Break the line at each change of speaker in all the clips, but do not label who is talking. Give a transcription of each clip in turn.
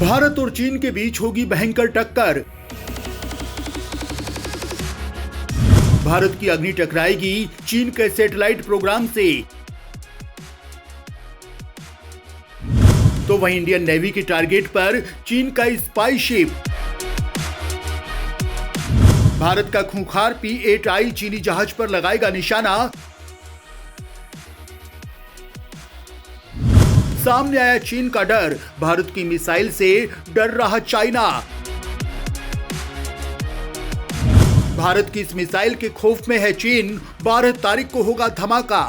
भारत और चीन के बीच होगी भयंकर टक्कर। भारत की अग्नि टकराएगी चीन के सैटेलाइट प्रोग्राम से। तो वहीं इंडियन नेवी के टारगेट पर चीन का स्पाई शिप। भारत का खूंखार P-8I चीनी जहाज पर लगाएगा निशाना। सामने आया चीन का डर, भारत की मिसाइल से डर रहा चाइना। भारत की इस मिसाइल के खौफ में है चीन, 12 तारीख को होगा धमाका।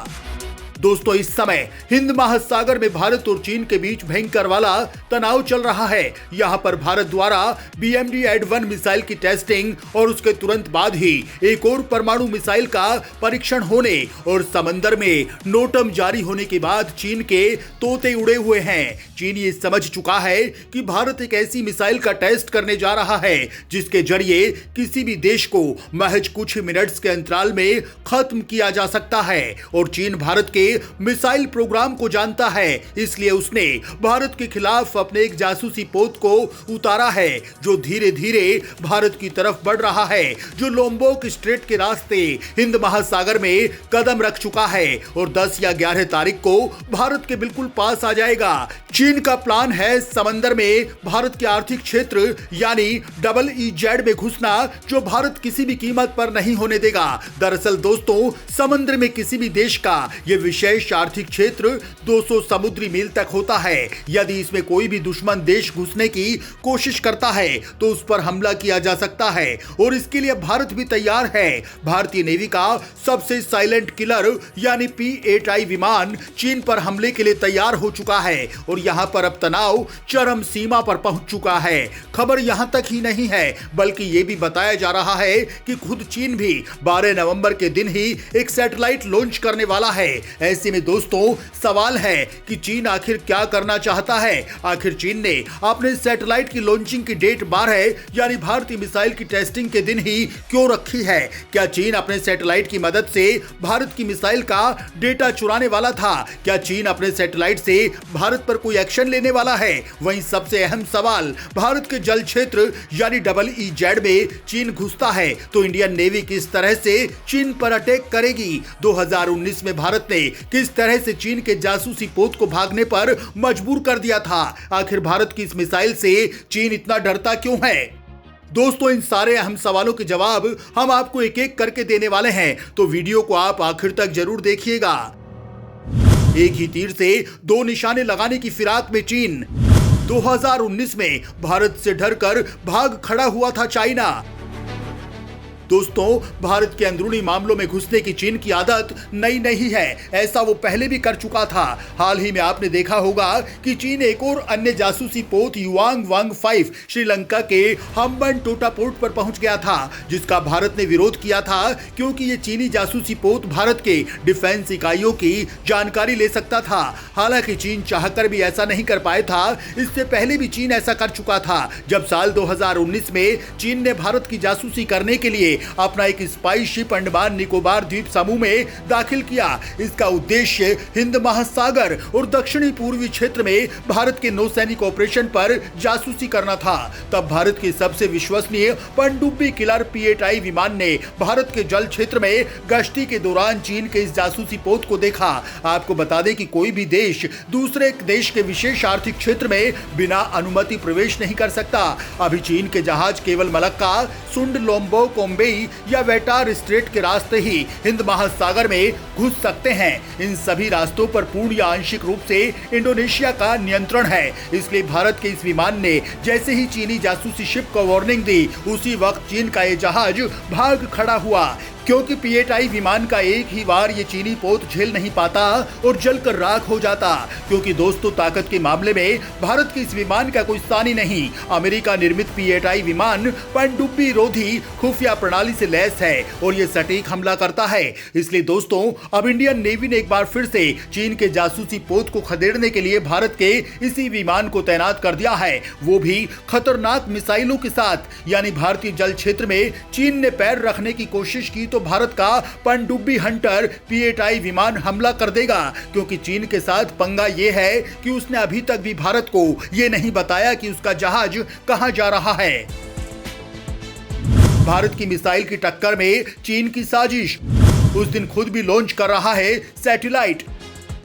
दोस्तों, इस समय हिंद महासागर में भारत और चीन के बीच भयंकर वाला तनाव चल रहा है। यहां पर भारत द्वारा BMD-1 मिसाइल की टेस्टिंग और उसके तुरंत बाद ही एक और परमाणु मिसाइल का परीक्षण होने और समंदर में नोटम जारी होने के बाद चीन के तोते उड़े हुए हैं। चीन ये समझ चुका है कि भारत एक ऐसी मिसाइल का टेस्ट करने जा रहा है जिसके जरिए किसी भी देश को महज कुछ मिनट्स के अंतराल में खत्म किया जा सकता है। और चीन भारत के मिसाइल प्रोग्राम को जानता है, इसलिए उसने भारत के खिलाफ अपने एक जासूसी पोत को उतारा है जो धीरे धीरे भारत की तरफ बढ़ रहा है, जो लोम्बोक स्ट्रेट के रास्ते हिंद महासागर में कदम रख चुका है और 10 या 11 तारीख को भारत के बिल्कुल पास आ जाएगा। चीन का प्लान है समंदर में भारत के आर्थिक क्षेत्र यानी EEZ में घुसना, जो भारत किसी भी कीमत पर नहीं होने देगा। दरअसल दोस्तों, समुद्र में किसी भी देश का यह विशेष आर्थिक क्षेत्र 200 समुद्री मील तक होता है। यदि इसमें कोई भी दुश्मन देश घुसने की कोशिश करता है तो उस पर हमला किया जा सकता है और इसके लिए भारत भी तैयार है। भारतीय नेवी का सबसे साइलेंट किलर यानी P-8I विमान चीन पर हमले के लिए तैयार हो चुका है और यहां पर अब तनाव चरम सीमा पर पहुंच चुका है। खबर यहां तक ही नहीं है, बल्कि यह भी बताया जा रहा है कि खुद चीन भी 12 नवंबर के दिन ही एक सैटेलाइट लॉन्च करने वाला है। ऐसे में दोस्तों, सवाल है कि चीन आखिर क्या करना चाहता है। आखिर चीन ने अपने सैटेलाइट की लॉन्चिंग की डेट 12 यानी भारतीय मिसाइल की टेस्टिंग के दिन ही क्यों रखी है? क्या चीन अपने सैटेलाइट की मदद से भारत की मिसाइल का डेटा चुराने वाला था? क्या चीन अपने सैटेलाइट से भारत पर कोई एक्शन लेने वाला है? वहीं सबसे अहम सवाल, भारत के जल क्षेत्र यानी EEZ में चीन घुसता है तो इंडियन नेवी किस तरह से चीन पर अटैक करेगी? 2019 में भारत ने किस तरह से चीन के जासूसी पोत को भागने पर मजबूर कर दिया था? आखिर भारत की इस मिसाइल से चीन इतना डरता क्यों है? दोस्तों, इन सारे अहम सवालों के जवाब हम आपको एक एक करके देने वाले हैं, तो वीडियो को आप आखिर तक जरूर देखिएगा। एक ही तीर से दो निशाने लगाने की फिराक में चीन। 2019 में भारत से डरकर भाग खड़ा हुआ था चाइना। दोस्तों, भारत के अंदरूनी मामलों में घुसने की चीन की आदत नई नहीं है, ऐसा वो पहले भी कर चुका था। हाल ही में आपने देखा होगा कि चीन एक और अन्य जासूसी पोत युआंग वांग 5 श्रीलंका के हम्बनटोटा पोर्ट पर पहुंच गया था, जिसका भारत ने विरोध किया था क्योंकि ये चीनी जासूसी पोत भारत के डिफेंस इकाइयों की जानकारी ले सकता था। हालांकि चीन चाहकर भी ऐसा नहीं कर पाया था। इससे पहले भी चीन ऐसा कर चुका था, जब साल 2019 में चीन ने भारत की जासूसी करने के लिए अपना एक स्पाई शिप अंडमान निकोबार द्वीप समूह में दाखिल किया। इसका उद्देश्य हिंद महासागर और दक्षिणी पूर्वी क्षेत्र में भारत के नौसैनिक ऑपरेशन पर जासूसी करना था। तब भारत के सबसे विश्वसनीय पनडुब्बी किलर P-8I विमान ने भारत के जल क्षेत्र में गश्ती के दौरान चीन के इस जासूसी पोत को देखा। आपको बता दें कि कोई भी देश दूसरे देश के विशेष आर्थिक क्षेत्र में बिना अनुमति प्रवेश नहीं कर सकता। अभी चीन के जहाज केवल मलक्का, सुंड, लोम्बोक, ओम्बे या वेटार स्ट्रेट के रास्ते ही हिंद महासागर में घुस सकते हैं। इन सभी रास्तों पर पूर्ण या आंशिक रूप से इंडोनेशिया का नियंत्रण है। इसलिए भारत के इस विमान ने जैसे ही चीनी जासूसी शिप को वार्निंग दी, उसी वक्त चीन का यह जहाज भाग खड़ा हुआ, क्योंकि P-8I विमान का एक ही बार ये चीनी पोत झेल नहीं पाता और जलकर राख हो जाता। क्योंकि दोस्तों, ताकत के मामले में भारत के इस विमान का कोई सानी नहीं। अमेरिका निर्मित P-8I विमान पनडुब्बी रोधी खुफिया प्रणाली से लैस है और ये सटीक हमला करता है। इसलिए दोस्तों, अब इंडियन नेवी ने एक बार फिर से चीन के जासूसी पोत को खदेड़ने के लिए भारत के इसी विमान को तैनात कर दिया है, वो भी खतरनाक मिसाइलों के साथ। यानी भारतीय जल क्षेत्र में चीन ने पैर रखने की कोशिश की तो भारत का पनडुब्बी हंटर P-8I विमान हमला कर देगा, क्योंकि चीन के साथ पंगा ये है कि उसने अभी तक भी भारत को ये नहीं बताया कि उसका जहाज कहां जा रहा है। भारत की मिसाइल की टक्कर में चीन की साजिश, उस दिन खुद भी लॉन्च कर रहा है सैटेलाइट।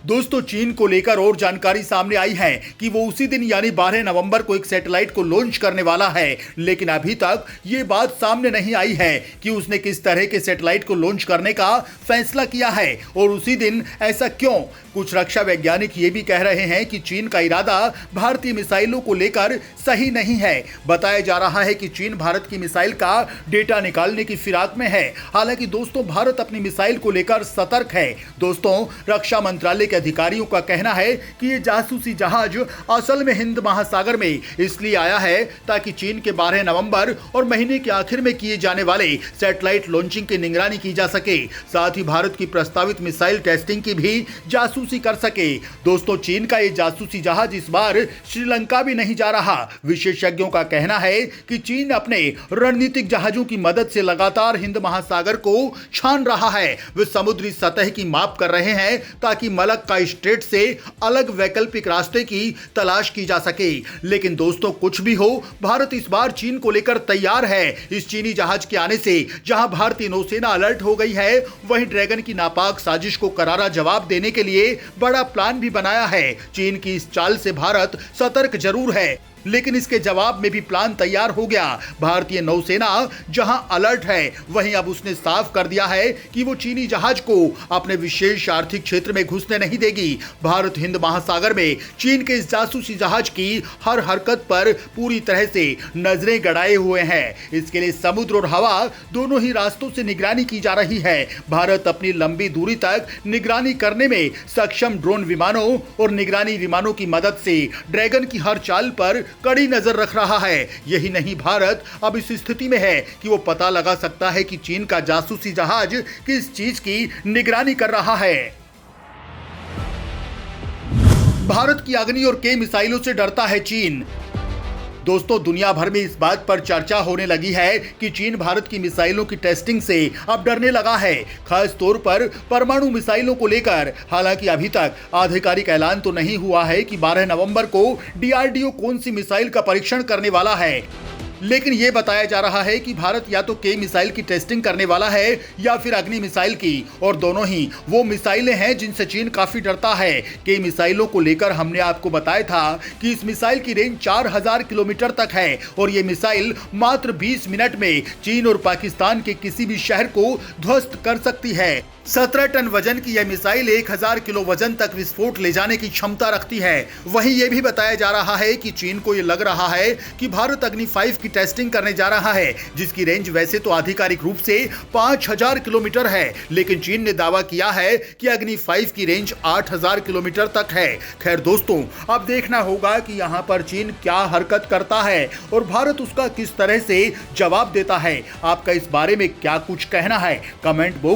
दोस्तों, चीन को लेकर और जानकारी सामने आई है कि वो उसी दिन यानी 12 नवंबर को एक सैटेलाइट को लॉन्च करने वाला है, लेकिन अभी तक ये बात सामने नहीं आई है कि उसने किस तरह के सैटेलाइट को लॉन्च करने का फैसला किया है और उसी दिन ऐसा क्यों। कुछ रक्षा वैज्ञानिक ये भी कह रहे हैं कि चीन का इरादा भारतीय मिसाइलों को लेकर सही नहीं है। बताया जा रहा है कि चीन भारत की मिसाइल का डेटा निकालने की फिराक में है। हालांकि दोस्तों, भारत अपनी मिसाइल को लेकर सतर्क है। दोस्तों, रक्षा मंत्रालय अधिकारियों का कहना है कि ये जासूसी जहाज असल में हिंद महासागर में इसलिए आया है ताकि चीन के 12 नवंबर और महीने के आखिर में किए जाने वाले सैटेलाइट लॉन्चिंग की निगरानी की जा सके, साथ ही भारत की प्रस्तावित मिसाइल टेस्टिंग की भी जासूसी कर सके। दोस्तों, चीन का ये जासूसी जहाज इस बार श्रीलंका भी नहीं जा रहा। विशेषज्ञों का कहना है कि चीन अपने रणनीतिक जहाजों की मदद से लगातार हिंद महासागर को छान रहा है। वे समुद्री सतह की माप कर रहे हैं ताकि मलक्का स्ट्रेट से अलग वैकल्पिक रास्ते की तलाश की जा सके। लेकिन दोस्तों, कुछ भी हो, भारत इस बार चीन को लेकर तैयार है। इस चीनी जहाज के आने से जहां भारतीय नौसेना अलर्ट हो गई है, वहीं ड्रैगन की नापाक साजिश को करारा जवाब देने के लिए बड़ा प्लान भी बनाया है। चीन की इस चाल से भारत सतर्क जरूर है, लेकिन इसके जवाब में भी प्लान तैयार हो गया। भारतीय नौसेना जहां अलर्ट है, वहीं अब उसने साफ कर दिया है कि वो चीनी जहाज को अपने विशेष आर्थिक क्षेत्र में घुसने नहीं देगी। भारत हिंद महासागर में चीन के इस जासूसी जहाज की हर हरकत पर पूरी तरह से नजरें गड़ाए हुए हैं। इसके लिए समुद्र और हवा दोनों ही रास्तों से निगरानी की जा रही है। भारत अपनी लंबी दूरी तक निगरानी करने में सक्षम ड्रोन विमानों और निगरानी विमानों की मदद से ड्रैगन की हर चाल पर कड़ी नजर रख रहा है। यही नहीं, भारत अब इस स्थिति में है कि वो पता लगा सकता है कि चीन का जासूसी जहाज किस चीज की निगरानी कर रहा है। भारत की अग्नि और के मिसाइलों से डरता है चीन। दोस्तों, दुनिया भर में इस बात पर चर्चा होने लगी है कि चीन भारत की मिसाइलों की टेस्टिंग से अब डरने लगा है, खास तौर पर परमाणु मिसाइलों को लेकर। हालांकि अभी तक आधिकारिक ऐलान तो नहीं हुआ है कि 12 नवंबर को DRDO कौन सी मिसाइल का परीक्षण करने वाला है, लेकिन यह बताया जा रहा है कि भारत या तो के मिसाइल की टेस्टिंग करने वाला है या फिर अग्नि मिसाइल की, और दोनों ही वो मिसाइलें हैं जिनसे चीन काफी डरता है। के मिसाइलों को लेकर हमने आपको बताया था कि इस मिसाइल की रेंज 4000 किलोमीटर तक है और ये मिसाइल मात्र 20 मिनट में चीन और पाकिस्तान के किसी भी शहर को ध्वस्त कर सकती है। 17 टन वजन की यह मिसाइल 1000 किलो वजन तक विस्फोट ले जाने की क्षमता रखती है। वहीं यह भी बताया जा रहा है कि चीन को यह लग रहा है कि भारत अग्नि 5 की टेस्टिंग करने जा रहा है, जिसकी रेंज वैसे तो आधिकारिक रूप से 5000 किलोमीटर है, लेकिन चीन ने दावा किया है कि अग्नि 5 की रेंज 8000 किलोमीटर तक है। खैर दोस्तों, अब देखना होगा कि यहां पर चीन क्या हरकत करता है और भारत उसका किस तरह से जवाब देता है। आपका इस बारे में क्या कुछ कहना है, कमेंट बॉक्स